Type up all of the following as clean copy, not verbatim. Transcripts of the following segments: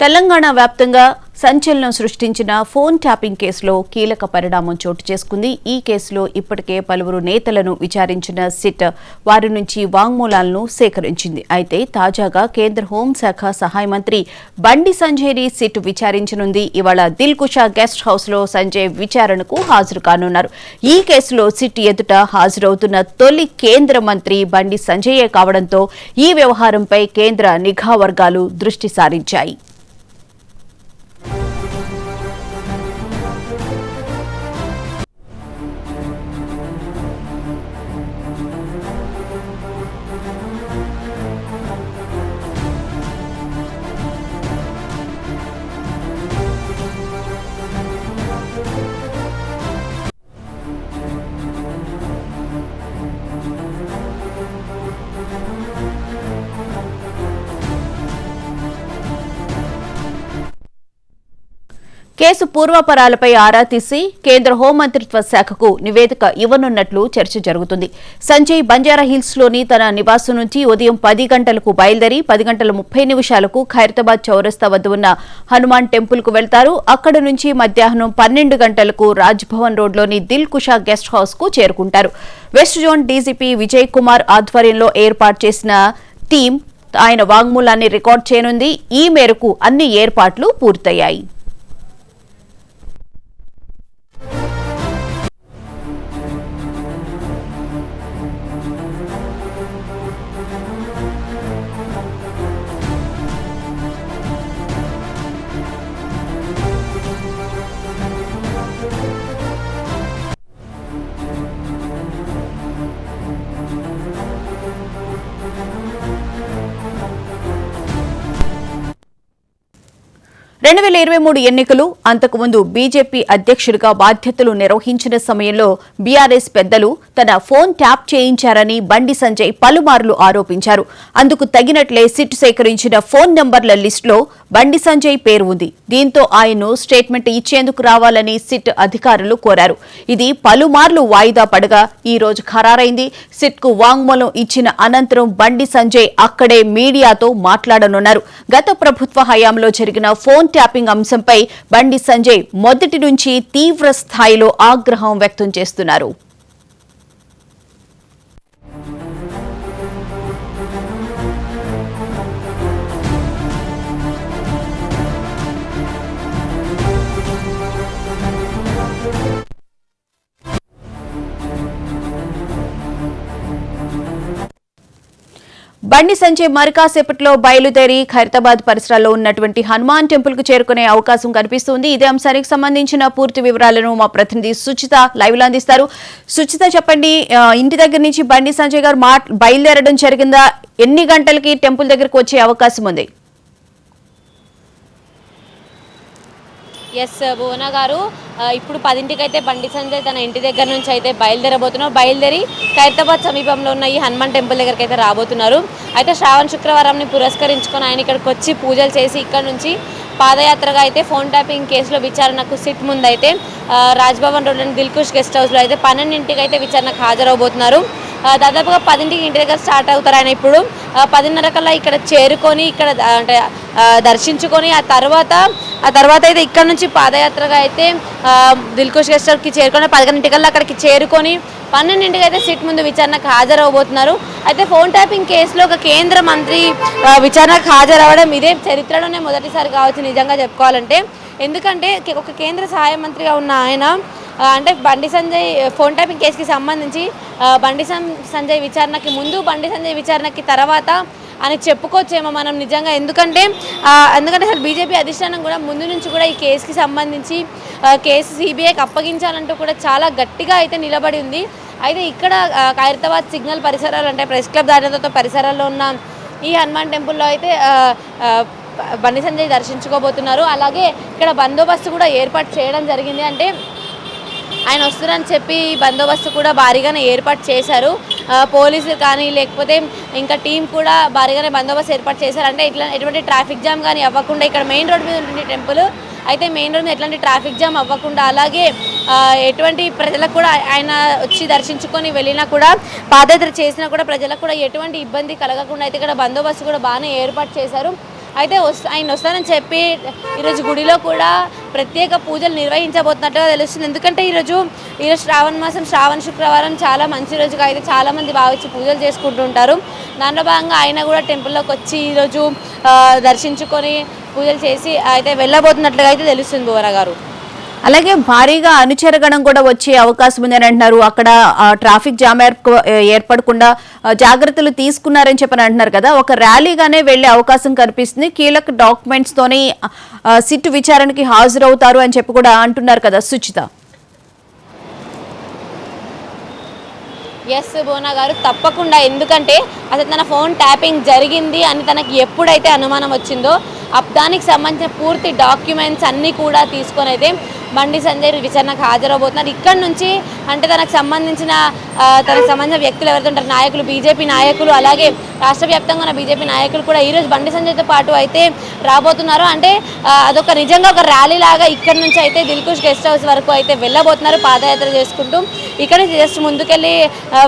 తెలంగాణ వ్యాప్తంగా సంచలనం సృష్టించిన ఫోన్ ట్యాపింగ్ కేసులో కీలక పరిణామం చోటు చేసుకుంది. ఈ కేసులో ఇప్పటికే పలువురు నేతలను విచారించిన సిట్ వారి నుంచి వాంగ్మూలాలను సేకరించింది. అయితే తాజాగా కేంద్ర హోంశాఖ సహాయ మంత్రి బండి సంజయ్ని సిట్ విచారించనుంది. ఇవాళ దిల్కుషా గెస్ట్ హౌస్ లో సంజయ్ విచారణకు హాజరు కానున్నారు. ఈ కేసులో సిట్ ఎదుట హాజరవుతున్న తొలి కేంద్ర మంత్రి బండి సంజయే కావడంతో ఈ వ్యవహారంపై కేంద్ర నిఘా వర్గాలు దృష్టి సారించాయి. కేసు పూర్వాపరాలపై ఆరా తీసి కేంద్ర హోంమంత్రిత్వ శాఖకు నివేదిక ఇవ్వనున్నట్లు చర్చ జరుగుతుంది. సంజయ్ బంజారాహిల్స్ లోని తన నివాసం నుంచి ఉదయం 10 గంటలకు బయలుదేరి 10 గంటల 30 నిమిషాలకు ఖైరతాబాద్ చౌరస్తా వద్ద ఉన్న హనుమాన్ టెంపుల్ కు వెళ్తారు. అక్కడి నుంచి మధ్యాహ్నం 12 గంటలకు రాజ్భవన్ రోడ్లోని దిల్ కుషా గెస్ట్ హౌస్ కు చేరుకుంటారు. West zone DGP Vijay Kumar ఆధ్వర్యంలో ఏర్పాటు చేసిన టీం ఆయన వాంగ్మూలాన్ని రికార్డు చేయనుంది. ఈ మేరకు అన్ని ఏర్పాట్లు పూర్తయ్యాయి. ఎన్నికలు అంతకుముందు బీజేపీ అధ్యక్షుడిగా బాధ్యతలు నిర్వహించిన సమయంలో బీఆర్ఎస్ పెద్దలు తన ఫోన్ ట్యాప్ చేయించారని బండి సంజయ్ పలుమార్లు ఆరోపించారు. అందుకు తగినట్లే సిట్ సేకరించిన ఫోన్ నంబర్ల లిస్టులో బండి సంజయ్ పేరు ఉంది. దీంతో ఆయన్ను స్టేట్మెంట్ ఇచ్చేందుకు రావాలని సిట్ అధికారులు కోరారు. ఇది పలుమార్లు వాయిదా పడగా ఈ రోజు ఖరారైంది. సిట్ కు వాంగ్మూలం ఇచ్చిన అనంతరం బండి సంజయ్ అక్కడే మీడియాతో మాట్లాడనున్నారు. గత ప్రభుత్వ హయాంలో జరిగిన ఫోన్ ట్యాపింగ్ అంశంపై బండి సంజయ్ మొదటి నుంచి తీవ్ర స్థాయిలో ఆగ్రహం వ్యక్తం చేస్తున్నారు. బండి సంజయ్ మరికాసేపట్లో బయలుదేరి ఖైరతాబాద్ పరిసరాల్లో ఉన్నటువంటి హనుమాన్ టెంపుల్ కు చేరుకునే అవకాశం కనిపిస్తుంది. ఇదే అంశానికి సంబంధించిన పూర్తి వివరాలను మా ప్రతినిధి సుచిత లైవ్ లో అందిస్తారు. సుచిత, చెప్పండి, ఇంటి దగ్గర నుంచి బండి సంజయ్ గారు బయలుదేరడం జరిగిందా? ఎన్ని గంటలకి టెంపుల్ దగ్గరకు వచ్చే అవకాశం ఉంది? ఎస్ భువన గారు, ఇప్పుడు 10ంటికి అయితే బండి సంజయ్ తన ఇంటి దగ్గర నుంచి అయితే బయలుదేరబోతున్నారు. బయలుదేరి ఖైరతాబాద్ సమీపంలో ఉన్న ఈ హనుమాన్ టెంపుల్ దగ్గరికి అయితే రాబోతున్నారు. అయితే శ్రావణ శుక్రవారంని పురస్కరించుకొని ఆయన ఇక్కడికి వచ్చి పూజలు చేసి ఇక్కడ నుంచి పాదయాత్రగా అయితే ఫోన్ ట్యాపింగ్ కేసులో విచారణకు సిట్ ముందైతే రాజ్భవన్ రోడ్లోని దిల్కుష్ గెస్ట్ హౌస్లో అయితే 12ంటికి అయితే విచారణకు హాజరవబోతున్నారు. దాదాపుగా 10ంటికి ఇంటి దగ్గర స్టార్ట్ అవుతారు. ఆయన ఇప్పుడు 10:30 కల్లా ఇక్కడ చేరుకొని ఇక్కడ అంటే దర్శించుకొని ఆ తర్వాత అయితే ఇక్కడ నుంచి పాదయాత్రగా అయితే దిల్కుష్ గెస్ట్ హౌస్కి చేరుకొని 11 కల్లా అక్కడికి చేరుకొని 12ంటికి అయితే సిట్ ముందు విచారణకు హాజరవబోతున్నారు. అయితే ఫోన్ ట్యాపింగ్ కేసులో ఒక కేంద్ర మంత్రి విచారణకు హాజరవ్వడం ఇదే చరిత్రలోనే మొదటిసారి కావచ్చు నిజంగా చెప్పుకోవాలంటే. ఎందుకంటే ఒక కేంద్ర సహాయ మంత్రిగా ఉన్న ఆయన అంటే బండి సంజయ్ ఫోన్ ట్యాపింగ్ కేసుకి సంబంధించి బండి సంజయ్ విచారణకి ముందు, బండి సంజయ్ విచారణకి తర్వాత అని చెప్పుకోవచ్చేమో మనం నిజంగా. ఎందుకంటే అసలు బీజేపీ అధిష్టానం కూడా ముందు నుంచి కూడా ఈ కేసుకి సంబంధించి కేసు సిబిఐకి అప్పగించాలంటూ కూడా చాలా గట్టిగా అయితే నిలబడి ఉంది. అయితే ఇక్కడ ఖైరతాబాద్ సిగ్నల్ పరిసరాలు అంటే ప్రెస్ క్లబ్ దానితో పరిసరాల్లో ఉన్న ఈ హనుమాన్ టెంపుల్లో అయితే బండి సంజయ్ దర్శించుకోబోతున్నారు. అలాగే ఇక్కడ బందోబస్తు కూడా ఏర్పాటు చేయడం జరిగింది. అంటే ఆయన వస్తున్నారని చెప్పి బందోబస్తు కూడా భారీగానే ఏర్పాటు చేశారు. పోలీసులు కానీ లేకపోతే ఇంకా టీం కూడా భారీగానే బందోబస్తు ఏర్పాటు చేశారు. అంటే ఎటువంటి ట్రాఫిక్ జామ్ కానీ అవ్వకుండా ఇక్కడ మెయిన్ రోడ్ మీద ఉంటుంది టెంపుల్. అయితే మెయిన్ రోడ్ మీద ఎట్లాంటి ట్రాఫిక్ జామ్ అవ్వకుండా అలాగే ఎటువంటి ప్రజలకు కూడా ఆయన వచ్చి దర్శించుకొని వెళ్ళినా కూడా పాదయాత్ర చేసినా కూడా ప్రజలకు కూడా ఎటువంటి ఇబ్బంది కలగకుండా అయితే ఇక్కడ బందోబస్తు కూడా బాగానే ఏర్పాటు చేశారు. అయితే ఆయన వస్తానని చెప్పి ఈరోజు గుడిలో కూడా ప్రత్యేక పూజలు నిర్వహించబోతున్నట్టుగా తెలుస్తుంది. ఎందుకంటే ఈరోజు శ్రావణ మాసం శ్రావణ శుక్రవారం చాలా మంచి రోజుగా అయితే చాలామంది భావించి పూజలు చేసుకుంటూ ఉంటారు. దాంట్లో భాగంగా ఆయన కూడా టెంపుల్లోకి వచ్చి ఈరోజు దర్శించుకొని పూజలు చేసి అయితే వెళ్ళబోతున్నట్లుగా అయితే తెలుస్తుంది భువన గారు. అలాగే భారీగా అనుచరగణం కూడా వచ్చే అవకాశం ఉందని అంటున్నారు. అక్కడ ట్రాఫిక్ జామ్ ఏర్పడకుండా జాగ్రత్తలు తీసుకున్నారని చెప్పని అంటున్నారు కదా, ఒక ర్యాలీగానే వెళ్లే అవకాశం కనిపిస్తుంది. కీలక డాక్యుమెంట్స్ తోని సిట్ విచారణకి హాజరవుతారు అని చెప్పి కూడా అంటున్నారు కదా సుచిత. ఎస్ భువన గారు, తప్పకుండా. ఎందుకంటే అసలు తన ఫోన్ ట్యాపింగ్ జరిగింది అని తనకి ఎప్పుడైతే అనుమానం వచ్చిందో దానికి సంబంధించిన పూర్తి డాక్యుమెంట్స్ అన్నీ కూడా తీసుకొని అయితే బండి సంజయ్ విచారణకు హాజరవబోతున్నారు. ఇక్కడ నుంచి అంటే తనకు సంబంధించిన వ్యక్తులు ఎవరైతే ఉంటారు, నాయకులు, బీజేపీ నాయకులు, అలాగే రాష్ట్ర వ్యాప్తంగా ఉన్న బీజేపీ నాయకులు కూడా ఈరోజు బండి సంజయ్తో పాటు అయితే రాబోతున్నారు. అంటే అదొక నిజంగా ఒక ర్యాలీ లాగా ఇక్కడ నుంచి అయితే దిల్కుష్ గెస్ట్ హౌస్ వరకు అయితే వెళ్ళబోతున్నారు పాదయాత్ర చేసుకుంటూ. ఇక్కడ నుంచి జస్ట్ ముందుకెళ్ళి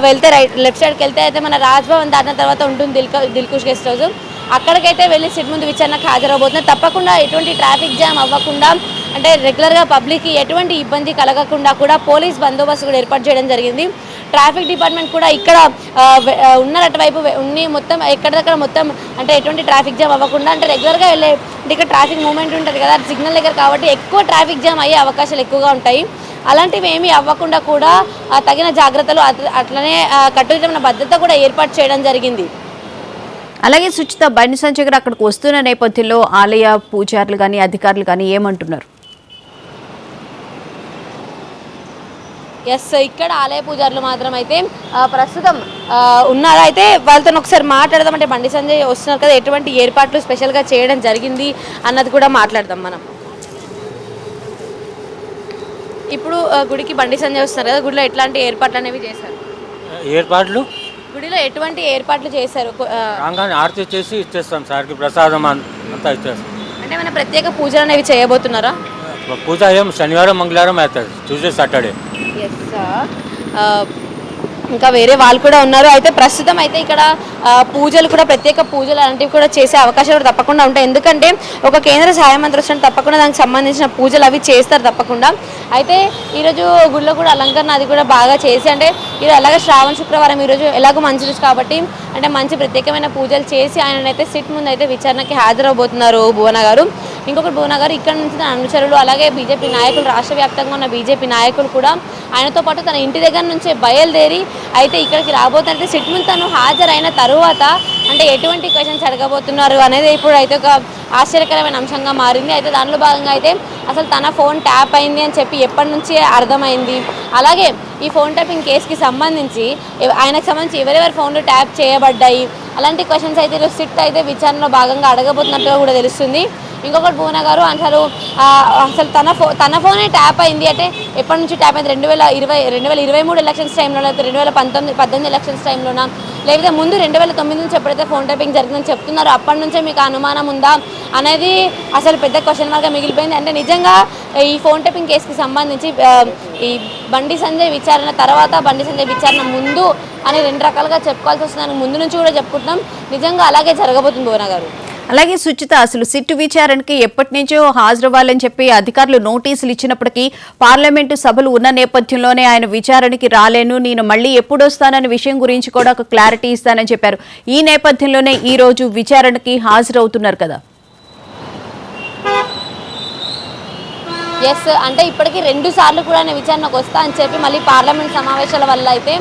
వెళ్తే లెఫ్ట్ సైడ్కి వెళ్తే అయితే మన రాజ్భవన్ దాటిన తర్వాత ఉంటుంది దిల్కుష్ గెస్ట్ హౌస్. అక్కడికైతే వెళ్ళి సిట్ ముందు విచారణకు హాజరవబోతున్నారు. తప్పకుండా ఎటువంటి ట్రాఫిక్ జామ్ అవ్వకుండా, అంటే రెగ్యులర్గా పబ్లిక్కి ఎటువంటి ఇబ్బంది కలగకుండా కూడా పోలీస్ బందోబస్తు కూడా ఏర్పాటు చేయడం జరిగింది. ట్రాఫిక్ డిపార్ట్మెంట్ కూడా ఇక్కడ ఉన్నట్టు వైపు ఉన్ని మొత్తం ఎక్కడిదక్కడ మొత్తం అంటే ఎటువంటి ట్రాఫిక్ జామ్ అవ్వకుండా, అంటే రెగ్యులర్గా వెళ్ళే ఇక్కడ ట్రాఫిక్ మూవ్మెంట్ ఉంటుంది కదా సిగ్నల్ దగ్గర, కాబట్టి ఎక్కువ ట్రాఫిక్ జామ్ అయ్యే అవకాశాలు ఎక్కువగా ఉంటాయి. అలాంటివి ఏమీ అవ్వకుండా కూడా తగిన జాగ్రత్తలు అట్లనే కట్టుదిట్టమైన భద్రత కూడా ఏర్పాటు చేయడం జరిగింది. అలాగే సుచిత, బండి సంజయ్ గారు అక్కడికి వస్తున్న నేపథ్యంలో ఆలయ పూజారులు కానీ అధికారులు కానీ ఏమంటున్నారు? ఎస్, ఇక్కడ ఆలయ పూజారులు మాత్రం అయితే ప్రస్తుతం ఉన్నారు. అయితే వాళ్ళతో ఒకసారి మాట్లాడదాం. అంటే బండి సంజయ్ వస్తున్నారు కదా, ఎటువంటి ఏర్పాట్లు స్పెషల్గా చేయడం జరిగింది అన్నది కూడా మాట్లాడదాం మనం. ఇప్పుడు గుడికి బండి సంజయ్ వస్తున్నారు కదా, గుడిలో ఎట్లాంటి ఏర్పాట్లు అనేవి చేశారు? గుడిలో ఎటువంటి ఏర్పాట్లు చేశారు? ఆరతి చేసి ఇచ్చేస్తాం సార్కి, ప్రసాదం అంతా ఇచ్చేస్తాం. అంటే మన ప్రత్యేక పూజలు అనేవి చేయబోతున్నారా? పూజ ఏం శనివారం మంగళవారం అవుతుంది, ట్యూస్డే సాటర్డే. ఇంకా వేరే వాళ్ళు కూడా ఉన్నారు. అయితే ప్రస్తుతం అయితే ఇక్కడ పూజలు కూడా ప్రత్యేక పూజలు అలాంటివి కూడా చేసే అవకాశాలు కూడా తప్పకుండా ఉంటాయి. ఎందుకంటే ఒక కేంద్ర సహాయ మంత్రి వచ్చినట్టు తప్పకుండా దానికి సంబంధించిన పూజలు అవి చేస్తారు తప్పకుండా. అయితే ఈరోజు గుడిలో కూడా అలంకరణ అది కూడా బాగా చేసి, అంటే ఈరోజు ఎలాగ శ్రావణ శుక్రవారం ఈరోజు ఎలాగో మంచి రోజు కాబట్టి అంటే మంచి ప్రత్యేకమైన పూజలు చేసి ఆయననైతే సిట్ ముందు అయితే విచారణకి హాజరవబోతున్నారు భువన గారు. ఇంకొకటి భువన గారు, ఇక్కడ నుంచి తన అనుచరులు అలాగే బీజేపీ నాయకులు, రాష్ట్ర వ్యాప్తంగా ఉన్న బీజేపీ నాయకులు కూడా ఆయనతో పాటు తన ఇంటి దగ్గర నుంచే బయలుదేరి అయితే ఇక్కడికి రాబోతుంటే సిట్ ముందు తను హాజరైన తరువాత అంటే ఎటువంటి క్వశ్చన్స్ అడగబోతున్నారు అనేది ఇప్పుడు అయితే ఒక ఆశ్చర్యకరమైన అంశంగా మారింది. అయితే దానిలో భాగంగా అయితే అసలు తన ఫోన్ ట్యాప్ అయింది అని చెప్పి ఎప్పటి నుంచే అర్థమైంది. అలాగే ఈ ఫోన్ ట్యాపింగ్ కేసుకి సంబంధించి ఆయనకు సంబంధించి ఎవరెవరి ఫోన్లు ట్యాప్ చేయబడ్డాయి అలాంటి క్వశ్చన్స్ అయితే ఈరోజు సిట్ అయితే విచారణలో భాగంగా అడగబోతున్నట్టుగా కూడా తెలుస్తుంది. ఇంకొకటి భువన గారు, అసలు తన ఫోనే ట్యాప్ అయింది అంటే ఎప్పటి నుంచి ట్యాప్ అయింది? 2023 ఎలక్షన్స్ టైంలో, లేకపోతే 2018 ఎలక్షన్స్ టైంలోనా, లేకపోతే ముందు 2009 నుంచి ఎప్పుడైతే ఫోన్ ట్యాపింగ్ జరిగిందని చెప్తున్నారో అప్పటి నుంచే మీకు అనుమానం ఉందా అనేది అసలు పెద్ద క్వశ్చన్ మార్క్గా మిగిలిపోయింది. అంటే నిజంగా ఈ ఫోన్ ట్యాపింగ్ కేసుకి సంబంధించి ఈ బండి సంజయ్ విచారణ తర్వాత, బండి సంజయ్ విచారణ ముందు అని రెండు రకాలుగా చెప్పుకోవాల్సి వస్తుంది. దానికి ముందు నుంచి కూడా చెప్పుకుంటున్నాం. నిజంగా అలాగే జరగబోతుంది భువన గారు. అలాగే సుచిత, అసలు సిట్ విచారణకి ఎప్పటి నుంచో హాజరవ్వాలని చెప్పి అధికారులు నోటీసులు ఇచ్చినప్పటికీ పార్లమెంటు సభలు ఉన్న నేపథ్యంలోనే ఆయన విచారణకి రాలేను, నేను మళ్ళీ ఎప్పుడు వస్తానన్న విషయం గురించి కూడా ఒక క్లారిటీ ఇస్తానని చెప్పారు. ఈ నేపథ్యంలోనే ఈ రోజు విచారణకి హాజరవుతున్నారు కదా. ఎస్, అంటే ఇప్పటికీ 2 సార్లు కూడా ఆయన విచారణకు వస్తా అని చెప్పి మళ్ళీ పార్లమెంట్ సమావేశాల వల్ల అయితే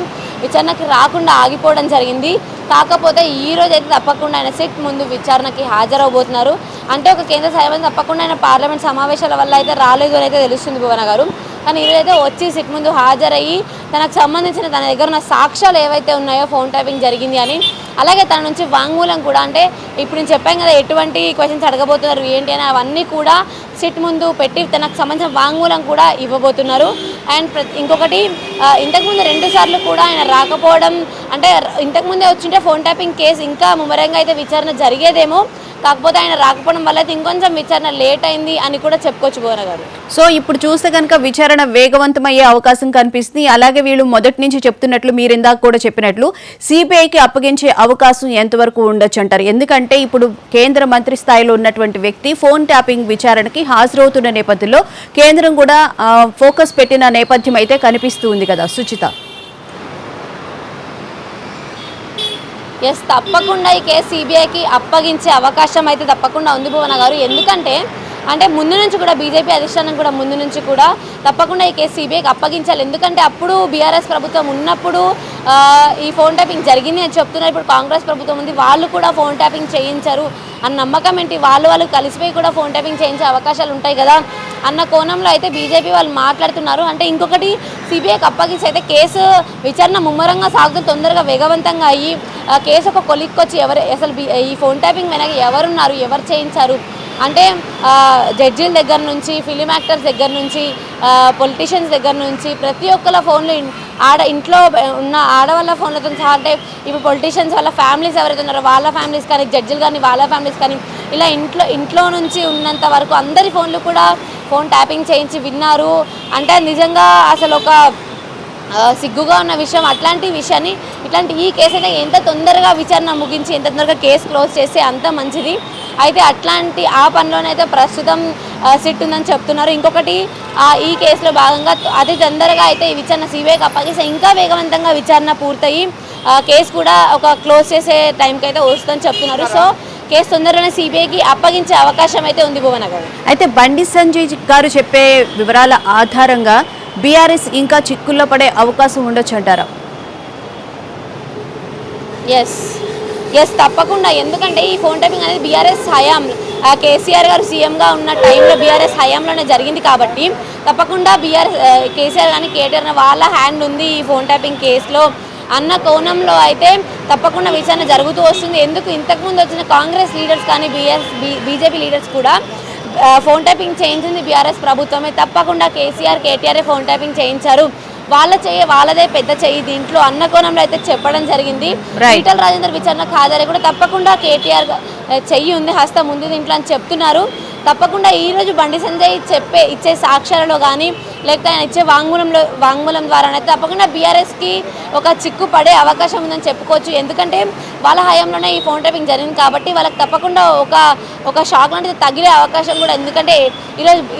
విచారణకి రాకుండా ఆగిపోవడం జరిగింది. కాకపోతే ఈ రోజు అయితే తప్పకుండా ఆయన సిట్ ముందు విచారణకి హాజరవబోతున్నారు. అంటే ఒక కేంద్ర సహాయం తప్పకుండా ఆయన పార్లమెంట్ సమావేశాల వల్ల అయితే రాలేదు అని అయితే తెలుస్తుంది భువన గారు. కానీ ఈరోజైతే వచ్చి సిట్ ముందు హాజరయ్యి తనకు సంబంధించిన తన దగ్గర ఉన్న సాక్ష్యాలు ఏవైతే ఉన్నాయో ఫోన్ ట్యాపింగ్ జరిగింది అని, అలాగే తన నుంచి వాంగ్మూలం కూడా, అంటే ఇప్పుడు నేను చెప్పాను కదా ఎటువంటి క్వశ్చన్స్ అడగబోతున్నారు ఏంటి అని, అవన్నీ కూడా సిట్ ముందు పెట్టి తనకు సంబంధించిన వాంగ్మూలం కూడా ఇవ్వబోతున్నారు. అండ్ ఇంకొకటి ఇంతకుముందు 2 సార్లు కూడా ఆయన రాకపోవడం, అంటే ఇంతకుముందే వచ్చింటే ఫోన్ ట్యాపింగ్ కేసు ఇంకా ముమ్మరంగా అయితే విచారణ జరిగేదేమో, కాకపోతే ఆయన రాకపోవడం వల్ల అయితే ఇంకొంచెం విచారణ లేట్ అయింది అని కూడా చెప్పుకోవచ్చు భువన గారు. సో ఇప్పుడు చూస్తే కనుక విచారణ వేగవంతమయ్యే అవకాశం కనిపిస్తుంది. అలాగే వీళ్ళు మొదటి నుంచి చెప్తున్నట్లు, మీరు ఇందాక కూడా చెప్పినట్లు సిబిఐకి అప్పగించే అవకాశం ఎంతవరకు ఉండొచ్చు అంటారు? ఎందుకంటే ఇప్పుడు కేంద్ర మంత్రి స్థాయిలో ఉన్నటువంటి వ్యక్తి ఫోన్ ట్యాపింగ్ విచారణకి హాజరవుతున్న నేపథ్యంలో కేంద్రం కూడా ఫోకస్ పెట్టిన నేపథ్యం అయితే కనిపిస్తూ ఉంది కదా సుచిత. ఎస్, తప్పకుండా ఈ కేసు సిబిఐకి అప్పగించే అవకాశం అయితే తప్పకుండా ఉంది భువన గారు. ఎందుకంటే ముందు నుంచి కూడా బీజేపీ అధిష్టానం కూడా ముందు నుంచి కూడా తప్పకుండా ఈ కేసు సిబిఐకి అప్పగించాలి. ఎందుకంటే అప్పుడు బీఆర్ఎస్ ప్రభుత్వం ఉన్నప్పుడు ఈ ఫోన్ ట్యాపింగ్ జరిగింది అని చెప్తున్నారు. ఇప్పుడు కాంగ్రెస్ ప్రభుత్వం ఉంది, వాళ్ళు కూడా ఫోన్ ట్యాపింగ్ చేయించారు అన్న నమ్మకం ఏంటి, వాళ్ళు కలిసిపోయి కూడా ఫోన్ ట్యాపింగ్ చేయించే అవకాశాలు ఉంటాయి కదా అన్న కోణంలో అయితే బీజేపీ వాళ్ళు మాట్లాడుతున్నారు. అంటే ఇంకొకటి, సిబిఐకి అప్పగించి అయితే కేసు విచారణ ముమ్మరంగా సాగుతూ తొందరగా వేగవంతంగా అయ్యి కేసు ఒక కొలిక్కొచ్చి అసలు ఈ ఫోన్ ట్యాపింగ్ వెనక ఎవరున్నారు, ఎవరు చేయించారు అంటే జడ్జీల దగ్గర నుంచి, ఫిలిం యాక్టర్స్ దగ్గర నుంచి, పొలిటీషియన్స్ దగ్గర నుంచి ప్రతి ఒక్కళ్ళ ఫోన్లు ఇంట్లో ఉన్న ఆడవాళ్ళ ఫోన్లతో సహా, అంటే ఇప్పుడు పొలిటీషియన్స్ వాళ్ళ ఫ్యామిలీస్ ఎవరైతే ఉన్నారో వాళ్ళ ఫ్యామిలీస్ కానీ, జడ్జిలు కానీ వాళ్ళ ఫ్యామిలీస్ కానీ, ఇలా ఇంట్లో నుంచి ఉన్నంత వరకు అందరి ఫోన్లు కూడా ఫోన్ ట్యాపింగ్ చేయించి విన్నారు. అంటే నిజంగా అసలు ఒక సిగ్గుగా ఉన్న విషయం. ఇట్లాంటి ఈ కేసు అయితే ఎంత తొందరగా విచారణ ముగించి ఎంత తొందరగా కేసు క్లోజ్ చేస్తే అంత మంచిది. అయితే ఆ పనిలోనైతే ప్రస్తుతం సిట్ ఉందని చెప్తున్నారు. ఇంకొకటి, ఈ కేసులో భాగంగా అతి తొందరగా అయితే ఈ విచారణ సిబిఐకి అప్పగిస్తే ఇంకా వేగవంతంగా విచారణ పూర్తయి కేసు కూడా ఒక క్లోజ్ చేసే టైంకి అయితే వస్తుందని చెప్తున్నారు. సో కేసు తొందరలోనే సిబిఐకి అప్పగించే అవకాశం అయితే ఉంది భువన గారు. అయితే బండి సంజయ్ గారు చెప్పే వివరాల ఆధారంగా బీఆర్ఎస్ ఇంకా చిక్కుల్లో పడే అవకాశం ఉండొచ్చు అంటారా? ఎస్, తప్పకుండా. ఎందుకంటే ఈ ఫోన్ ట్యాపింగ్ అనేది బీఆర్ఎస్ హయాం, కేసీఆర్ గారు సీఎంగా ఉన్న టైంలో బీఆర్ఎస్ హయాంలోనే జరిగింది కాబట్టి తప్పకుండా కేసీఆర్ కానీ కేటీఆర్ వాళ్ళ హ్యాండ్ ఉంది ఈ ఫోన్ ట్యాపింగ్ కేసులో అన్న కోణంలో అయితే తప్పకుండా విచారణ జరుగుతూ వస్తుంది. ఇంతకుముందు వచ్చిన కాంగ్రెస్ లీడర్స్ కానీ బీజేపీ లీడర్స్ కూడా ఫోన్ ట్యాపింగ్ చేయించింది బీఆర్ఎస్ ప్రభుత్వమే. తప్పకుండా కేటీఆర్ ఫోన్ ట్యాపింగ్ చేయించారు, వాళ్ళదే పెద్ద చెయ్యి దీంట్లో అన్న కోణంలో అయితే చెప్పడం జరిగింది. ఈటల రాజేందర్ విచారణకు హాజరై కూడా తప్పకుండా కేటీఆర్ చెయ్యి ఉంది, హస్తం ఉంది దీంట్లో అని చెప్తున్నారు. తప్పకుండా ఈరోజు బండి సంజయ్ ఇచ్చే సాక్ష్యాలలో కానీ లేకపోతే ఆయన ఇచ్చే వాంగ్మూలం ద్వారానైతే తప్పకుండా బీఆర్ఎస్కి ఒక చిక్కు పడే అవకాశం ఉందని చెప్పుకోవచ్చు. ఎందుకంటే వాళ్ళ హయాంలోనే ఈ ఫోన్ ట్యాపింగ్ జరిగింది కాబట్టి వాళ్ళకి తప్పకుండా ఒక షాక్ లాంటిది తగిలే అవకాశం కూడా. ఎందుకంటే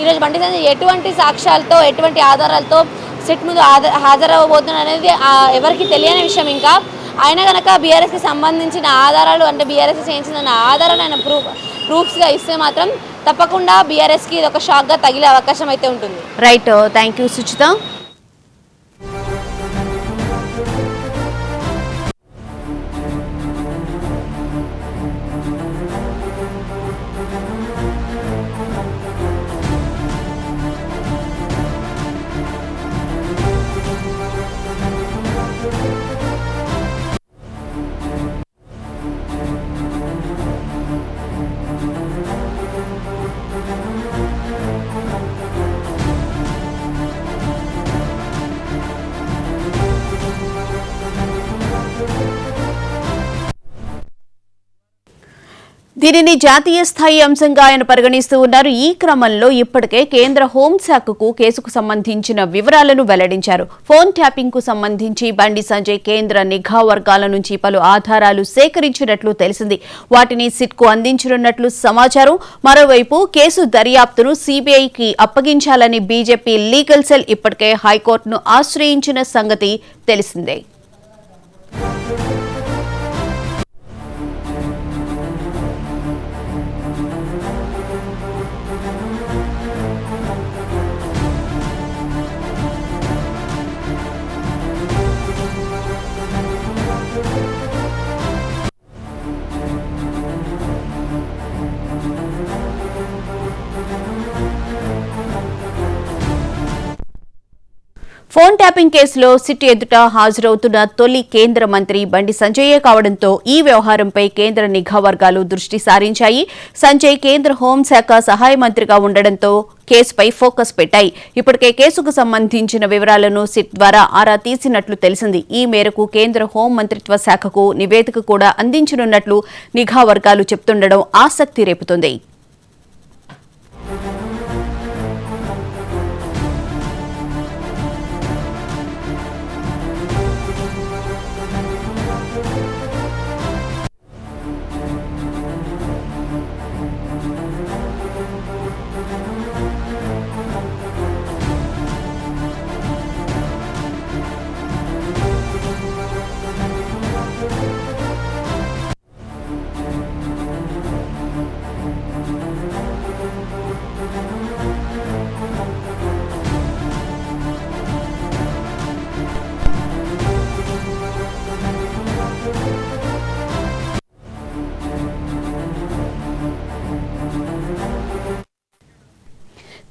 ఈరోజు బండి సంజయ్ ఎటువంటి సాక్ష్యాలతో, ఎటువంటి ఆధారాలతో సిట్ ముందు హాజరవ్వబోతున్నారు అనేది ఎవరికి తెలియని విషయం. ఇంకా ఆయన కనుక బీఆర్ఎస్కి సంబంధించిన ఆధారాలు, అంటే బీఆర్ఎస్ చేయించిన ఆధారాలు ఆయన ప్రూఫ్స్గా ఇస్తే మాత్రం తప్పకుండా బీఆర్ఎస్కి ఇది ఒక షాక్గా తగిలే అవకాశం అయితే ఉంటుంది. Right, thank you Suchitha. దీనిని జాతీయ స్థాయి అంశంగా ఆయన పరిగణిస్తూ ఉన్నారు. ఈ క్రమంలో ఇప్పటికే కేంద్ర హోంశాఖకు కేసుకు సంబంధించిన వివరాలను వెల్లడించారు. ఫోన్ ట్యాపింగ్ కు సంబంధించి బండి సంజయ్ కేంద్ర నిఘా వర్గాల నుంచి పలు ఆధారాలు సేకరించినట్లు తెలిసింది. వాటిని సిట్కు అందించనున్నట్లు సమాచారం. మరోవైపు కేసు దర్యాప్తును సిబిఐకి అప్పగించాలని బీజేపీ లీగల్ సెల్ ఇప్పటికే హైకోర్టును ఆశ్రయించిన సంగతి తెలిసిందే. ఫోన్ ట్యాపింగ్ కేసులో సిట్ ఎదుట హాజరవుతున్న తొలి కేంద్ర మంత్రి బండి సంజయే కావడంతో ఈ వ్యవహారంపై కేంద్ర నిఘా వర్గాలు దృష్టి సారించాయి. సంజయ్ కేంద్ర హోంశాఖ సహాయ మంత్రిగా ఉండడంతో కేసుపై ఫోకస్ పెట్టాయి. ఇప్పటికే కేసుకు సంబంధించిన వివరాలను సిట్ ద్వారా ఆరా తీసినట్లు తెలిసింది. ఈ మేరకు కేంద్ర హోం మంత్రిత్వ శాఖకు నివేదిక కూడా అందించనున్నట్లు నిఘా వర్గాలు చెప్తుండడం ఆసక్తి రేపుతోంది.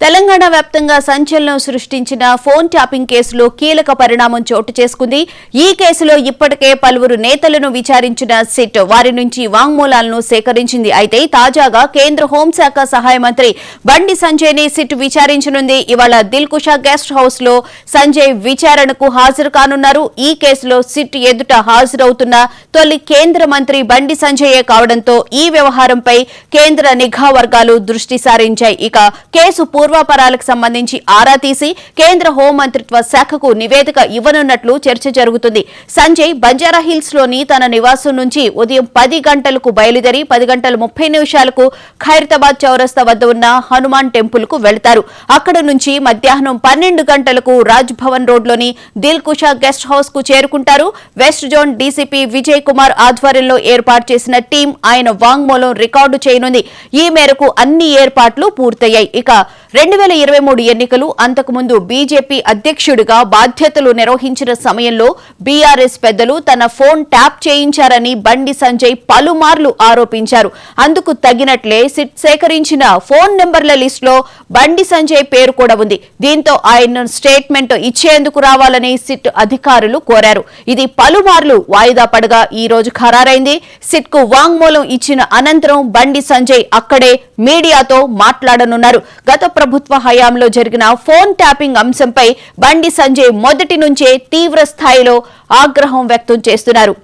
తెలంగాణ వ్యాప్తంగా సంచలనం సృష్టించిన ఫోన్ ట్యాపింగ్ కేసులో కీలక పరిణామం చోటు చేసుకుంది. ఈ కేసులో ఇప్పటికే పలువురు నేతలను విచారించిన సిట్ వారి నుంచి వాంగ్మూలాలను సేకరించింది. అయితే తాజాగా కేంద్ర హోంశాఖ సహాయ మంత్రి బండి సంజయ్ ని సిట్ విచారించనుంది. ఇవాళ దిల్కుషా గెస్ట్ హౌస్ లో సంజయ్ విచారణకు హాజరు కానున్నారు. ఈ కేసులో సిట్ ఎదుట హాజరవుతున్న తొలి కేంద్ర మంత్రి బండి సంజయే కావడంతో ఈ వ్యవహారంపై కేంద్ర నిఘా వర్గాలు దృష్టి సారించాయి. ఇక కేసు పూర్వాపరాలకు సంబంధించి ఆరా తీసి కేంద్ర హోం మంత్రిత్వ శాఖకు నివేదిక ఇవ్వనున్నట్లు చర్చ జరుగుతుంది. సంజయ్ బంజారాహిల్స్ లోని తన నివాసం నుంచి ఉదయం 10 గంటలకు బయలుదేరి 10 గంటల 30 నిమిషాలకు ఖైరతాబాద్ చౌరస్తా వద్ద ఉన్న హనుమాన్ టెంపుల్ కు వెళతారు. అక్కడ నుంచి మధ్యాహ్నం 12 గంటలకు రాజ్ భవన్ రోడ్లోని దిల్ కుషా గెస్ట్ హౌస్ కు చేరుకుంటారు. West zone DCP Vijay Kumar ఆధ్వర్యంలో ఏర్పాటు చేసిన టీం ఆయన వాంగ్మూలం రికార్డు చేయనుంది. ఈ మేరకు అన్ని ఏర్పాట్లు పూర్తయ్యాయి. ఇక 2023 ఎన్నికలు అంతకుముందు బీజేపీ అధ్యక్షుడిగా బాధ్యతలు నిర్వహించిన సమయంలో బీఆర్ఎస్ పెద్దలు తన ఫోన్ ట్యాప్ చేయించారని బండి సంజయ్ పలుమార్లు ఆరోపించారు. అందుకు తగినట్లే సిట్ సేకరించిన ఫోన్ నెంబర్ల లిస్టులో బండి సంజయ్ పేరు కూడా ఉంది. దీంతో ఆయన స్టేట్మెంట్ ఇచ్చేందుకు రావాలని సిట్ అధికారులు కోరారు. ఇది పలుమార్లు వాయిదా పడగా ఈ రోజు ఖరారైంది. సిట్ కు వాంగ్మూలం ఇచ్చిన అనంతరం బండి సంజయ్ అక్కడే మీడియాతో మాట్లాడనున్నారు. గత ప్రభుత్వ హయాంలో జరిగిన ఫోన్ ట్యాపింగ్ అంశంపై బండి సంజయ్ మొదటి నుంచే తీవ్ర స్థాయిలో ఆగ్రహం వ్యక్తం చేస్తున్నారు.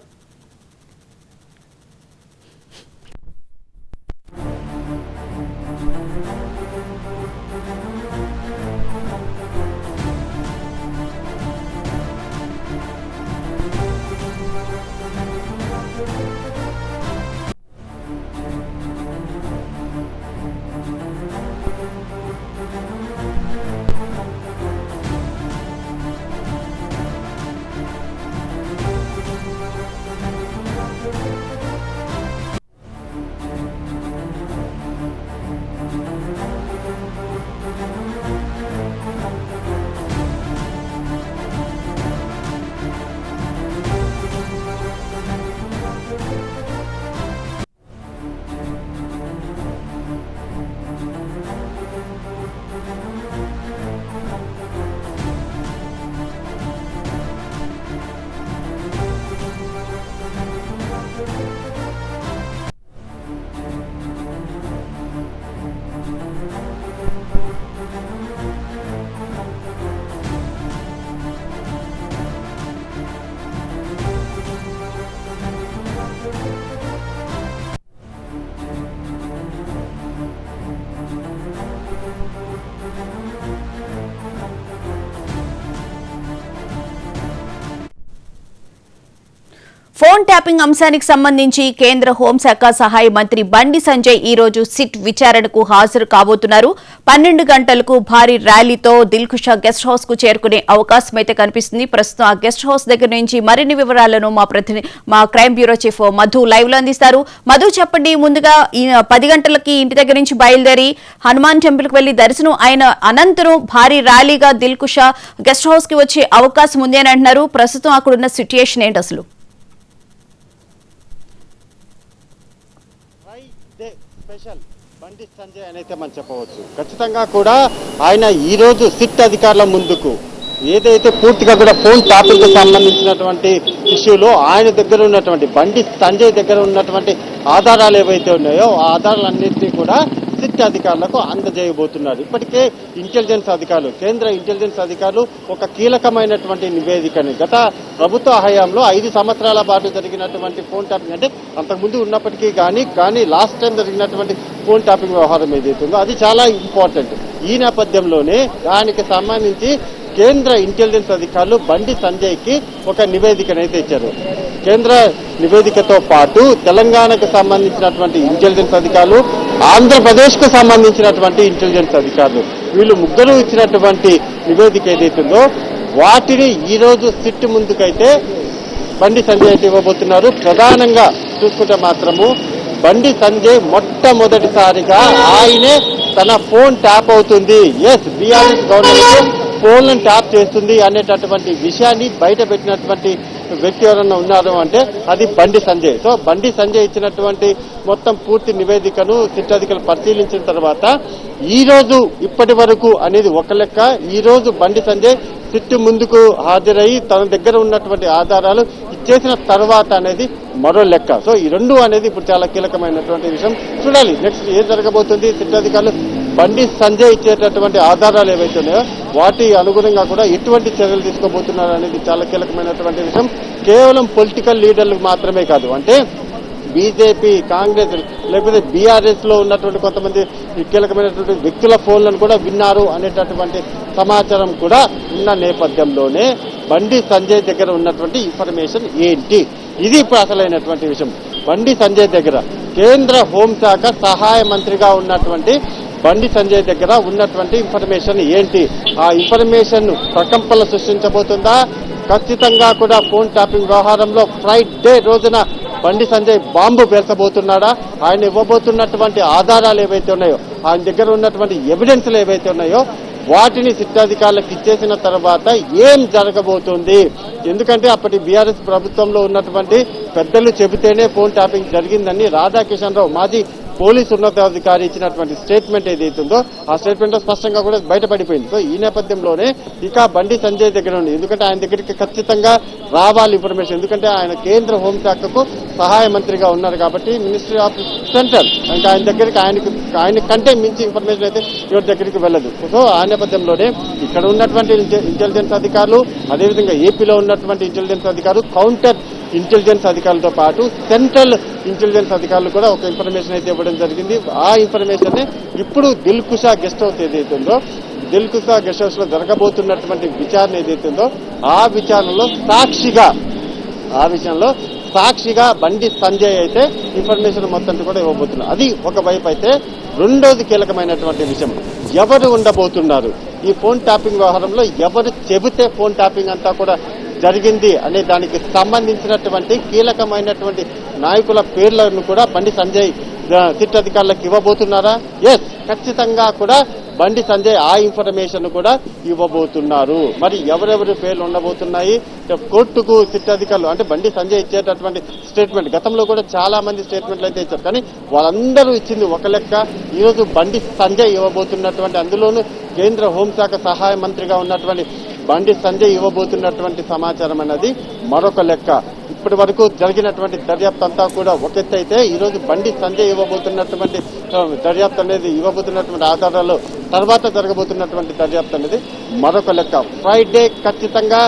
ఫోన్ ట్యాపింగ్ అంశానికి సంబంధించి కేంద్ర హోంశాఖ సహాయ మంత్రి బండి సంజయ్ ఈ రోజు సిట్ విచారణకు హాజరు కాబోతున్నారు. 12 గంటలకు భారీ ర్యాలీతో దిల్కుషా గెస్ట్ హౌస్ కు చేరుకునే అవకాశం అయితే కనిపిస్తుంది. ప్రస్తుతం ఆ గెస్ట్ హౌస్ దగ్గర నుంచి మరిన్ని వివరాలను మా crime bureau chief Madhu live లో అందిస్తారు. మధు, చెప్పండి, ముందుగా 10 గంటలకి ఇంటి దగ్గర నుంచి బయలుదేరి హనుమాన్ టెంపుల్ కు వెళ్లి దర్శనం అయిన అనంతరం భారీ ర్యాలీగా దిల్కుషా గెస్ట్ హౌస్ కి వచ్చే అవకాశం ఉంది అని అంటున్నారు. ప్రస్తుతం అక్కడున్న సిట్యుయేషన్ ఏంటి అసలు? స్పెషల్ బండి సంజయ్ అనైతే మనం చెప్పవచ్చు. ఖచ్చితంగా కూడా ఆయన ఈరోజు సిట్ అధికారుల ముందుకు ఏదైతే పూర్తిగా కూడా ఫోన్ టాపిక్ సంబంధించినటువంటి ఇష్యూలో ఆయన దగ్గర ఉన్నటువంటి బండి సంజయ్ దగ్గర ఉన్నటువంటి ఆధారాలు ఏవైతే ఉన్నాయో ఆ ఆధారాలన్నింటినీ కూడా సిట్ అధికారులకు అందజేయబోతున్నారు. ఇప్పటికే ఇంటెలిజెన్స్ అధికారులు, కేంద్ర ఇంటెలిజెన్స్ అధికారులు ఒక కీలకమైనటువంటి నివేదికని గత ప్రభుత్వ హయాంలో 5 సంవత్సరాల పాటు జరిగినటువంటి ఫోన్ ట్యాపింగ్, అంటే అంతకుముందు ఉన్నప్పటికీ కానీ లాస్ట్ టైం జరిగినటువంటి ఫోన్ ట్యాపింగ్ వ్యవహారం ఏదైతుందో అది చాలా ఇంపార్టెంట్. ఈ నేపథ్యంలోనే దానికి సంబంధించి కేంద్ర ఇంటెలిజెన్స్ అధికారులు బండి సంజయ్కి ఒక నివేదికనైతే ఇచ్చారు. కేంద్ర నివేదికతో పాటు తెలంగాణకు సంబంధించినటువంటి ఇంటెలిజెన్స్ అధికారులు, ఆంధ్రప్రదేశ్కు సంబంధించినటువంటి ఇంటెలిజెన్స్ అధికారులు, వీళ్ళు ముగ్గురు ఇచ్చినటువంటి నివేదిక ఏదైతుందో వాటిని ఈరోజు సిట్ ముందుకైతే బండి సంజయ్ అయితే ఇవ్వబోతున్నారు. ప్రధానంగా చూసుకుంటే మాత్రము బండి సంజయ్ మొట్టమొదటిసారిగా ఆయనే తన ఫోన్ ట్యాప్ అవుతుంది, ఎస్ బీఆర్ఎస్ గవర్నమెంట్ ఫోన్లను ట్యాప్ చేస్తుంది అనేటటువంటి విషయాన్ని బయట పెట్టినటువంటి వ్యక్తి ఎవరన్నా ఉన్నారు అంటే అది బండి సంజయ్. సో బండి సంజయ్ ఇచ్చినటువంటి మొత్తం పూర్తి నివేదికను సిట్ అధికారులు పరిశీలించిన తర్వాత ఈ రోజు ఇప్పటి వరకు అనేది ఒక లెక్క, ఈ రోజు బండి సంజయ్ సిట్ ముందుకు హాజరయ్యి తన దగ్గర ఉన్నటువంటి ఆధారాలు ఇచ్చేసిన తర్వాత అనేది మరో లెక్క. సో ఈ రెండు అనేది ఇప్పుడు చాలా కీలకమైనటువంటి విషయం. చూడాలి నెక్స్ట్ ఏం జరగబోతుంది. సిట్ అధికారులు బండి సంజయ్ ఇచ్చేటటువంటి ఆధారాలు ఏవైతే ఉన్నాయో వాటి అనుగుణంగా కూడా ఎటువంటి చర్యలు తీసుకోబోతున్నారు అనేది చాలా కీలకమైనటువంటి విషయం. కేవలం పొలిటికల్ లీడర్లకు మాత్రమే కాదు, అంటే బీజేపీ, కాంగ్రెస్ లేకపోతే బీఆర్ఎస్ లో ఉన్నటువంటి కొంతమంది కీలకమైనటువంటి వ్యక్తుల ఫోన్లను కూడా విన్నారు అనేటటువంటి సమాచారం కూడా ఉన్న నేపథ్యంలోనే బండి సంజయ్ దగ్గర ఉన్నటువంటి ఇన్ఫర్మేషన్ ఏంటి, ఇది ఇప్పుడు అసలైనటువంటి విషయం. బండి సంజయ్ దగ్గర కేంద్ర హోంశాఖ సహాయ మంత్రిగా ఉన్నటువంటి బండి సంజయ్ దగ్గర ఉన్నటువంటి ఇన్ఫర్మేషన్ ఏంటి, ఆ ఇన్ఫర్మేషన్ ప్రకంపనలు సృష్టించబోతుందా, ఖచ్చితంగా కూడా ఫోన్ ట్యాపింగ్ వ్యవహారంలో ఫ్రైడే రోజున బండి సంజయ్ బాంబు పేర్చబోతున్నాడా, ఆయన ఇవ్వబోతున్నటువంటి ఆధారాలు ఏవైతే ఉన్నాయో, ఆయన దగ్గర ఉన్నటువంటి ఎవిడెన్స్లు ఏవైతే ఉన్నాయో వాటిని శిక్షాధికారులకు ఇచ్చేసిన తర్వాత ఏం జరగబోతుంది. ఎందుకంటే అప్పటి బీఆర్ఎస్ ప్రభుత్వంలో ఉన్నటువంటి పెద్దలు చెబితేనే ఫోన్ ట్యాపింగ్ జరిగిందని రాధాకిషన్ రావు మాజీ పోలీసు ఉన్నతాధికారి ఇచ్చినటువంటి స్టేట్మెంట్ ఏదైతుందో ఆ స్టేట్మెంట్ లో స్పష్టంగా కూడా బయటపడిపోయింది. సో ఈ నేపథ్యంలోనే ఇక బండి సంజయ్ దగ్గర ఉంది, ఎందుకంటే ఆయన దగ్గరికి ఖచ్చితంగా రావాలి ఇన్ఫర్మేషన్, ఎందుకంటే ఆయన కేంద్ర హోంశాఖకు సహాయ మంత్రిగా ఉన్నారు కాబట్టి మినిస్ట్రీ ఆఫ్ సెంట్రల్, ఇంకా ఆయన దగ్గరికి ఆయన కంటే మించి ఇన్ఫర్మేషన్ అయితే ఎవరి దగ్గరికి వెళ్ళదు. సో ఆ నేపథ్యంలోనే ఇక్కడ ఉన్నటువంటి ఇంటెలిజెన్స్ అధికారులు, అదేవిధంగా ఏపీలో ఉన్నటువంటి ఇంటెలిజెన్స్ అధికారులు, కౌంటర్ ఇంటెలిజెన్స్ అధికారులతో పాటు సెంట్రల్ ఇంటెలిజెన్స్ అధికారులు కూడా ఒక ఇన్ఫర్మేషన్ అయితే ఇవ్వడం జరిగింది. ఆ ఇన్ఫర్మేషన్ ఇప్పుడు దిల్కుషా గెస్ట్ హౌస్ ఏదైతుందో, దిల్కుషా గెస్ట్ హౌస్ లో జరగబోతున్నటువంటి విచారణ ఏదైతుందో ఆ విచారణలో సాక్షిగా బండి సంజయ్ అయితే ఇన్ఫర్మేషన్ మొత్తం కూడా ఇవ్వబోతున్నారు. అది ఒకవైపు అయితే, రెండోది కీలకమైనటువంటి విషయం ఎవరు ఉండబోతున్నారు ఈ ఫోన్ ట్యాపింగ్ వ్యవహారంలో, ఎవరు చెబితే ఫోన్ ట్యాపింగ్ అంతా కూడా జరిగింది అనే దానికి సంబంధించినటువంటి కీలకమైనటువంటి నాయకుల పేర్లను కూడా బండి సంజయ్ సిట్ అధికారులకు ఇవ్వబోతున్నారా? ఎస్, ఖచ్చితంగా కూడా బండి సంజయ్ ఆ ఇన్ఫర్మేషన్ కూడా ఇవ్వబోతున్నారు. మరి ఎవరెవరి పేర్లు ఉండబోతున్నాయి కోర్టుకు సిట్ అధికారులు, అంటే బండి సంజయ్ ఇచ్చేటటువంటి స్టేట్మెంట్, గతంలో కూడా చాలా మంది స్టేట్మెంట్లు అయితే ఇచ్చారు, కానీ వాళ్ళందరూ ఇచ్చింది ఒక లెక్క. ఈరోజు బండి సంజయ్ ఇవ్వబోతున్నటువంటి, అందులోనూ కేంద్ర హోంశాఖ సహాయ మంత్రిగా ఉన్నటువంటి బండి సంజయ్ ఇవ్వబోతున్నటువంటి సమాచారం అనేది మరొక లెక్క. ఇప్పటి వరకు జరిగినటువంటి దర్యాప్తు అంతా కూడా ఒక ఎత్తు అయితే, ఈరోజు బండి సంజయ్ ఇవ్వబోతున్నటువంటి దర్యాప్తు అనేది, ఇవ్వబోతున్నటువంటి ఆధారాలు తర్వాత జరగబోతున్నటువంటి దర్యాప్తు అనేది మరొక లెక్క. ఫ్రైడే ఖచ్చితంగా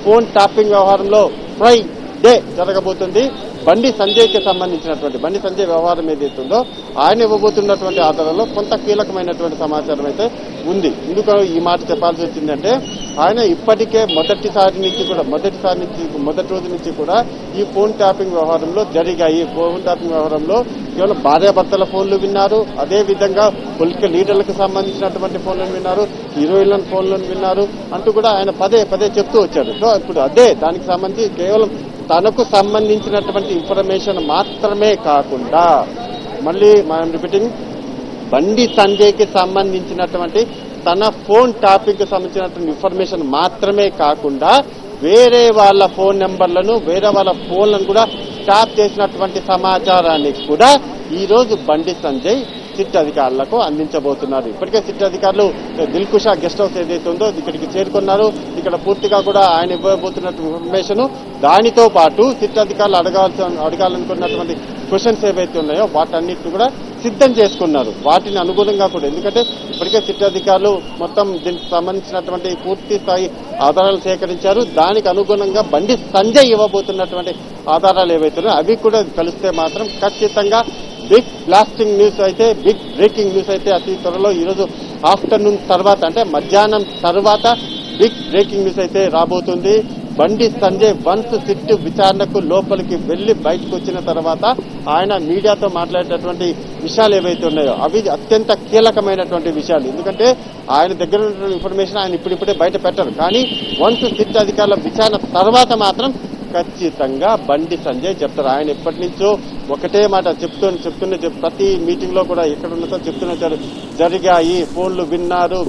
ఫోన్ ట్యాపింగ్ వ్యవహారంలో ఫ్రైడే జరగబోతుంది. బండి సంజయ్కి సంబంధించినటువంటి బండి సంజయ్ వ్యవహారం ఏదైతుందో ఆయన ఇవ్వబోతున్నటువంటి ఆధారాల్లో కొంత కీలకమైనటువంటి సమాచారం అయితే ఉంది. ఎందుకు ఈ మాట చెప్పాల్సి వచ్చిందంటే, ఆయన ఇప్పటికే మొదటి రోజు నుంచి కూడా ఈ ఫోన్ ట్యాపింగ్ వ్యవహారంలో జరిగాయి. ఫోన్ ట్యాపింగ్ వ్యవహారంలో కేవలం భార్యాభర్తల ఫోన్లు విన్నారు, అదే విధంగా పొలిటికల్ లీడర్లకు సంబంధించినటువంటి ఫోన్లను విన్నారు, హీరోయిన్ల ఫోన్లను విన్నారు అంటూ కూడా ఆయన పదే చెప్తూ వచ్చారు. సో ఇప్పుడు అదే దానికి సంబంధించి కేవలం తనకు సంబంధించినటువంటి ఇన్ఫర్మేషన్ మాత్రమే కాకుండా, మళ్ళీ మనం రిపీటింగ్, బండి సంజయ్కి సంబంధించినటువంటి తన ఫోన్ టాపిక్ కి సంబంధించినటువంటి ఇన్ఫర్మేషన్ మాత్రమే కాకుండా వేరే వాళ్ళ ఫోన్ నెంబర్లను, వేరే వాళ్ళ ఫోన్లను కూడా ట్యాప్ చేసినటువంటి సమాచారాన్ని కూడా ఈ రోజు బండి సంజయ్ సిట్ అధికారులకు అందించబోతున్నారు. ఇప్పటికే సిట్ అధికారులు దిల్కుషా గెస్ట్ హౌస్ ఏదైతే ఉందో ఇక్కడికి చేరుకున్నారు. ఇక్కడ పూర్తిగా కూడా ఆయన ఇవ్వబోతున్న ఇన్ఫర్మేషన్, దానితో పాటు సిట్ అధికారులు అడగాలనుకున్నటువంటి క్వశ్చన్స్ ఏవైతే ఉన్నాయో వాటన్నిటిని కూడా సిద్ధం చేసుకున్నారు. వాటిని అనుగుణంగా కూడా, ఎందుకంటే ఇప్పటికే సిట్ అధికారులు మొత్తం దీనికి సంబంధించినటువంటి పూర్తి స్థాయి ఆధారాలు సేకరించారు. దానికి అనుగుణంగా బండి సంజయ్ ఇవ్వబోతున్నటువంటి ఆధారాలు ఏవైతే ఉన్నాయో అవి కూడా కలిస్తే మాత్రం ఖచ్చితంగా బిగ్ బ్లాస్టింగ్ న్యూస్ అయితే, బిగ్ బ్రేకింగ్ న్యూస్ అయితే అతి త్వరలో ఈరోజు ఆఫ్టర్నూన్ తర్వాత, అంటే మధ్యాహ్నం తర్వాత బిగ్ బ్రేకింగ్ న్యూస్ అయితే రాబోతుంది. బండి సంజయ్ వన్స్ సిట్ విచారణకు లోపలికి వెళ్లి బయటకు వచ్చిన తర్వాత ఆయన మీడియాతో మాట్లాడేటటువంటి విషయాలు ఏవైతే ఉన్నాయో అవి అత్యంత కీలకమైనటువంటి విషయాలు. ఎందుకంటే ఆయన దగ్గర ఉన్నటువంటి ఇన్ఫర్మేషన్ ఆయన ఇప్పుడిప్పుడే బయట పెట్టరు. కానీ వన్స్ సిట్ అధికారుల విచారణ తర్వాత మాత్రం ఖచ్చితంగా బండి సంజయ్ చెప్తారు. ఆయన ఎప్పటి నుంచో ఒకటే మాట చెప్తున్న ప్రతి మీటింగ్ లో కూడా ఎక్కడ ఉన్నదో చెప్తున్నారు, జరిగాయి, ఫోన్లు విన్నారు,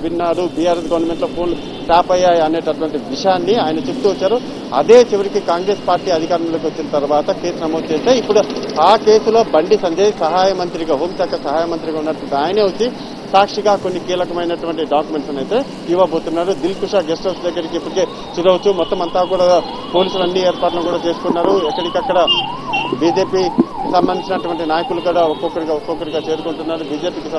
బీఆర్ఎస్ గవర్నమెంట్ లో ఫోన్లు ట్యాప్ అయ్యాయి అనేటటువంటి విషయాన్ని ఆయన చెప్తూ వచ్చారు. అదే చివరికి కాంగ్రెస్ పార్టీ అధికారంలోకి వచ్చిన తర్వాత కేసు నమోదు చేస్తే ఇప్పుడు ఆ కేసులో బండి సంజయ్ సహాయ మంత్రిగా, హోంశాఖ సహాయ మంత్రిగా ఉన్నట్టు ఆయనే వచ్చి సాక్షిగా కొన్ని కీలకమైనటువంటి డాక్యుమెంట్స్ అయితే ఇవ్వబోతున్నారు. దిల్కుషా గెస్ట్ హౌస్ దగ్గరికి ఇప్పటికే చూడవచ్చు. మొత్తం అంతా కూడా పోలీసులు అన్ని ఏర్పాట్లు కూడా చేసుకున్నారు. ఎక్కడికక్కడ బీజేపీ సంబంధించినటువంటి నాయకులు కూడా ఒక్కొక్కరిగా చేరుకుంటున్నారు. బీజేపీకి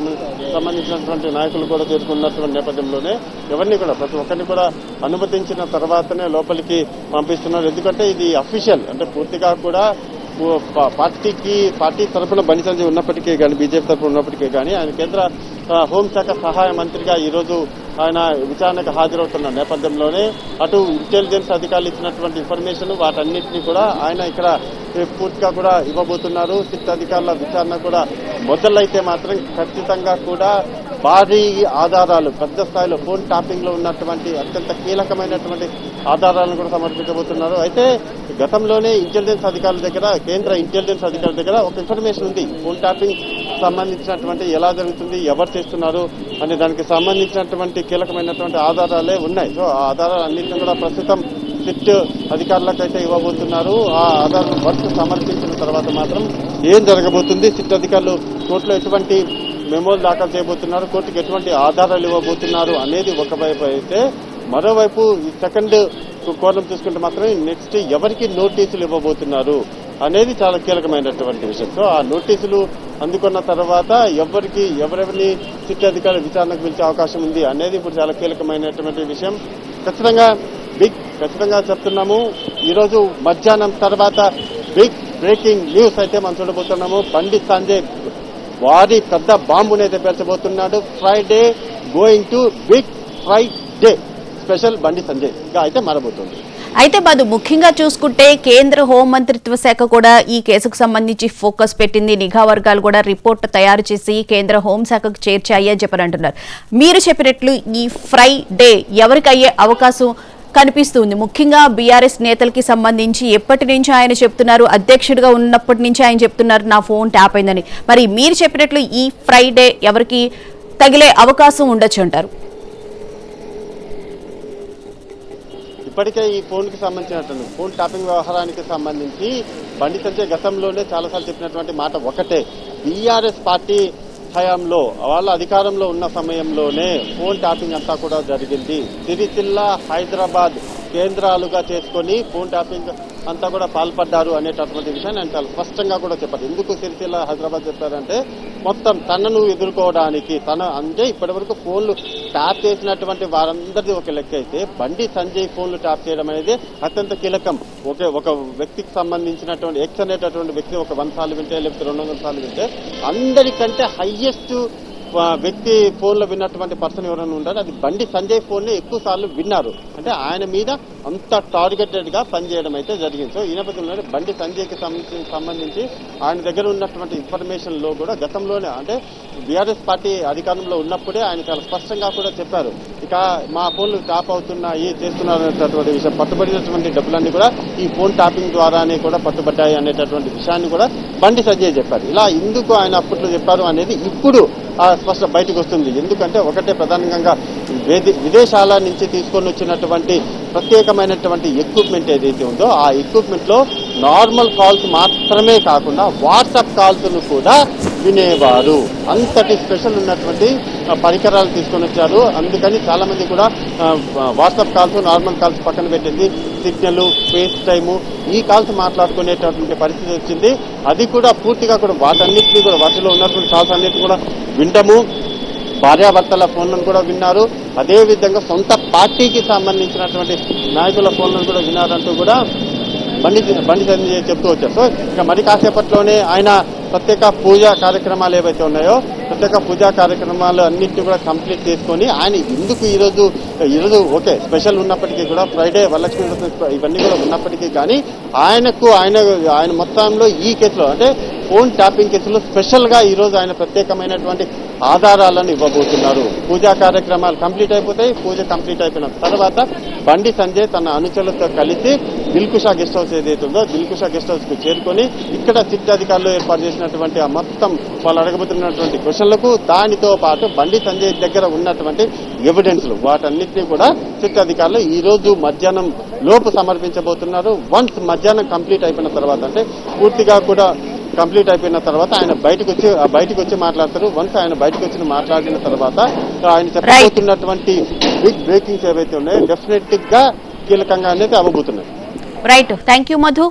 సంబంధించినటువంటి నాయకులు కూడా చేరుకున్నటువంటి నేపథ్యంలోనే ఎవరిని కూడా ప్రతి ఒక్కరిని కూడా అనుమతించిన తర్వాతనే లోపలికి పంపిస్తున్నారు. ఎందుకంటే ఇది అఫీషియల్, అంటే పూర్తిగా కూడా పార్టీ తరఫున బండి సంజయ్ ఉన్నప్పటికీ కానీ, బీజేపీ తరఫున ఉన్నప్పటికీ కానీ ఆయన కేంద్ర హోంశాఖ సహాయ మంత్రిగా ఈరోజు ఆయన విచారణకు హాజరవుతున్న నేపథ్యంలోనే అటు ఇంటెలిజెన్స్ అధికారులు ఇచ్చినటువంటి ఇన్ఫర్మేషన్ వాటన్నింటినీ కూడా ఆయన ఇక్కడ పూర్తిగా కూడా ఇవ్వబోతున్నారు. సిట్ అధికారుల విచారణ కూడా మొదలైతే మాత్రం ఖచ్చితంగా కూడా భారీ ఆధారాలు, పెద్ద స్థాయిలో ఫోన్ ట్యాపింగ్ లో ఉన్నటువంటి అత్యంత కీలకమైనటువంటి ఆధారాలను కూడా సమర్పించబోతున్నారు. అయితే గతంలోనే ఇంటెలిజెన్స్ అధికారుల దగ్గర, కేంద్ర ఇంటెలిజెన్స్ అధికారుల దగ్గర ఒక ఇన్ఫర్మేషన్ ఉంది. ఫోన్ ట్యాపింగ్ సంబంధించినటువంటి ఎలా జరుగుతుంది, ఎవరు చేస్తున్నారు అనే దానికి సంబంధించినటువంటి కీలకమైనటువంటి ఆధారాలే ఉన్నాయి. సో ఆ ఆధారాలన్నింటినీ కూడా ప్రస్తుతం సిట్ అధికారులకైతే ఇవ్వబోతున్నారు. ఆ ఆధారాలను వర్క్ సమర్పించిన తర్వాత మాత్రం ఏం జరగబోతుంది, సిట్ అధికారులు కోర్టులో ఎటువంటి మెమోలు దాఖలు చేయబోతున్నారు, కోర్టుకు ఎటువంటి ఆధారాలు ఇవ్వబోతున్నారు అనేది ఒకవైపు అయితే, మరోవైపు ఈ సెకండ్ కోణం చూసుకుంటే మాత్రం నెక్స్ట్ ఎవరికి నోటీసులు ఇవ్వబోతున్నారు అనేది చాలా కీలకమైనటువంటి విషయం. సో ఆ నోటీసులు అందుకున్న తర్వాత ఎవరెవరిని సిట్ అధికారుల విచారణకు పిలిచే అవకాశం ఉంది అనేది ఇప్పుడు చాలా కీలకమైనటువంటి విషయం. ఖచ్చితంగా చెప్తున్నాము, ఈరోజు మధ్యాహ్నం తర్వాత బిగ్ బ్రేకింగ్ న్యూస్ అయితే మనం చూడబోతున్నాము. బండి సంజయ్ వారి పెద్ద బాంబునైతే పేర్చబోతున్నాడు. Friday going to big Friday special Bandi Sanjay గా అయితే మారబోతుంది. అయితే మధు, ముఖ్యంగా చూసుకుంటే కేంద్ర హోంమంత్రిత్వ శాఖ కూడా ఈ కేసుకు సంబంధించి ఫోకస్ పెట్టింది. నిఘా వర్గాలు కూడా రిపోర్ట్ తయారు చేసి కేంద్ర హోంశాఖకు చేర్చాయి అని చెప్పని అంటున్నారు. మీరు చెప్పినట్లు ఈ ఫ్రైడే ఎవరికి అయ్యే అవకాశం కనిపిస్తుంది? ముఖ్యంగా బీఆర్ఎస్ నేతలకి సంబంధించి ఎప్పటి నుంచి ఆయన చెప్తున్నారు, అధ్యక్షుడిగా ఉన్నప్పటి నుంచి ఆయన చెప్తున్నారు నా ఫోన్ ట్యాప్ అయిందని. మరి మీరు చెప్పినట్లు ఈ ఫ్రైడే ఎవరికి తగిలే అవకాశం ఉండొచ్చు అంటారు? ఇప్పటికే ఈ ఫోన్ కి సంబంధించినటువంటి ఫోన్ ట్యాపింగ్ వ్యవహారానికి సంబంధించి బండి సంజయ్ గతంలోనే చాలాసార్లు చెప్పినటువంటి మాట ఒకటే, బీఆర్ఎస్ పార్టీ హయాంలో వాళ్ళ అధికారంలో ఉన్న సమయంలోనే ఫోన్ ట్యాపింగ్ అంతా కూడా జరిగింది. సిరిసిల్ల, హైదరాబాద్ కేంద్రాలుగా చేసుకొని ఫోన్ ట్యాపింగ్ అంతా కూడా పాల్పడ్డారు అనేటటువంటి విషయాన్ని ఆయన చాలా స్పష్టంగా కూడా చెప్పారు. ఎందుకు సిరిసిల్ల, హైదరాబాద్ చెప్పారంటే మొత్తం తనను ఎదుర్కోవడానికి, అంటే ఇప్పటి వరకు ఫోన్లు ట్యాప్ చేసినటువంటి వారందరిది ఒక లెక్క అయితే బండి సంజయ్ ఫోన్లు ట్యాప్ చేయడం అనేది అత్యంత కీలకం. ఒక వ్యక్తికి సంబంధించినటువంటి ఎక్స్ అనేటటువంటి వ్యక్తి ఒక 100 సార్లు వింటే లేకపోతే 200 సార్లు వింటే అందరికంటే హైయెస్ట్ వ్యక్తి ఫోన్ లో విన్నటువంటి పర్సన్ ఎవరైనా ఉండాలి, అది బండి సంజయ్ ఫోన్ ని ఎక్కువ సార్లు విన్నారు. అంటే ఆయన మీద అంత టార్గెటెడ్ గా పనిచేయడం అయితే జరిగింది. సో ఈ నేపథ్యంలో బండి సంజయ్ కి సంబంధించి ఆయన దగ్గర ఉన్నటువంటి ఇన్ఫర్మేషన్ లో కూడా గతంలోనే, అంటే బీఆర్ఎస్ పార్టీ అధికారంలో ఉన్నప్పుడే ఆయన చాలా స్పష్టంగా కూడా చెప్పారు, ఇక మా ఫోన్లు ట్యాప్ అవుతున్నాయి, చేస్తున్నారు అనేటటువంటి విషయం. పట్టుబడినటువంటి డబ్బులన్నీ కూడా ఈ ఫోన్ ట్యాపింగ్ ద్వారానే కూడా పట్టుబడ్డాయి అనేటటువంటి విషయాన్ని కూడా బండి సంజయ్ చెప్పారు. ఇలా ఎందుకు ఆయన అప్పట్లో చెప్పారు అనేది ఇప్పుడు స్పష్టం బయటకు వస్తుంది. ఎందుకంటే ఒకటే ప్రధానంగా విదేశాల నుంచి తీసుకొని వచ్చినటువంటి ప్రత్యేకమైనటువంటి ఎక్విప్మెంట్ ఏదైతే ఉందో ఆ ఎక్విప్మెంట్లో నార్మల్ కాల్స్ మాత్రమే కాకుండా వాట్సాప్ కాల్స్ను కూడా వినేవారు. అంతటి స్పెషల్ ఉన్నటువంటి పరికరాలు తీసుకొని వచ్చారు. అందుకని చాలా మంది కూడా వాట్సాప్ కాల్స్, నార్మల్ కాల్స్ పక్కన పెట్టింది, సిగ్నల్, ఫేస్ టైము, ఈ కాల్స్ మాట్లాడుకునేటటువంటి పరిస్థితి వచ్చింది. అది కూడా పూర్తిగా కూడా వాటన్నిటినీ కూడా వాటిలో ఉన్నటువంటి కాల్స్ అన్నిటిని కూడా వింటము, భార్యాభర్తల ఫోన్లను కూడా విన్నారు. అదేవిధంగా సొంత పార్టీకి సంబంధించినటువంటి నాయకుల ఫోన్లను కూడా విన్నారంటూ కూడా బండి సంజయ్ చెప్తూ వచ్చారు. సో ఇక మరి కాసేపట్లోనే ఆయన ప్రత్యేక పూజా కార్యక్రమాలు ఏవైతే ఉన్నాయో ప్రత్యేక పూజా కార్యక్రమాలు అన్నింటినీ కూడా కంప్లీట్ చేసుకొని ఆయన ఎందుకు ఈరోజు ఓకే స్పెషల్ ఉన్నప్పటికీ కూడా ఫ్రైడే వరలక్ష్మి వ్రతం ఇవన్నీ కూడా ఉన్నప్పటికీ కానీ ఆయన మొత్తంలో ఈ కేసులో అంటే ఫోన్ ట్యాపింగ్ కేసులో స్పెషల్గా ఈరోజు ఆయన ప్రత్యేకమైనటువంటి ఆధారాలను ఇవ్వబోతున్నారు. పూజా కార్యక్రమాలు కంప్లీట్ అయిపోతాయి. పూజ కంప్లీట్ అయిపోయిన తర్వాత బండి సంజయ్ తన అనుచరులతో కలిసి దిల్కుషా గెస్ట్ హౌస్ ఏదైతే ఉందో దిల్కుషా గెస్ట్ హౌస్ కు చేరుకొని ఇక్కడ సిట్ అధికారులు ఏర్పాటు చేసినటువంటి ఆ మొత్తం వాళ్ళు అడగబోతున్నటువంటి క్వశ్చన్లకు దానితో పాటు బండి సంజయ్ దగ్గర ఉన్నటువంటి ఎవిడెన్స్లు వాటన్నిటినీ కూడా సిట్ అధికారులు ఈ రోజు మధ్యాహ్నం లోపు సమర్పించబోతున్నారు. వన్స్ మధ్యాహ్నం కంప్లీట్ అయిపోయిన తర్వాత అంటే పూర్తిగా కూడా కంప్లీట్ అయిపోయిన తర్వాత ఆయన బయటకు వచ్చి మాట్లాడతారు. వన్స్ ఆయన బయటకు వచ్చి మాట్లాడిన తర్వాత ఆయన చెప్పబోతున్నటువంటి బిగ్ బ్రేకింగ్స్ ఏవైతే ఉన్నాయో డెఫినెట్ గా కీలకంగా అనేది అవ్వబోతున్నాయి. Right, thank you Madhu.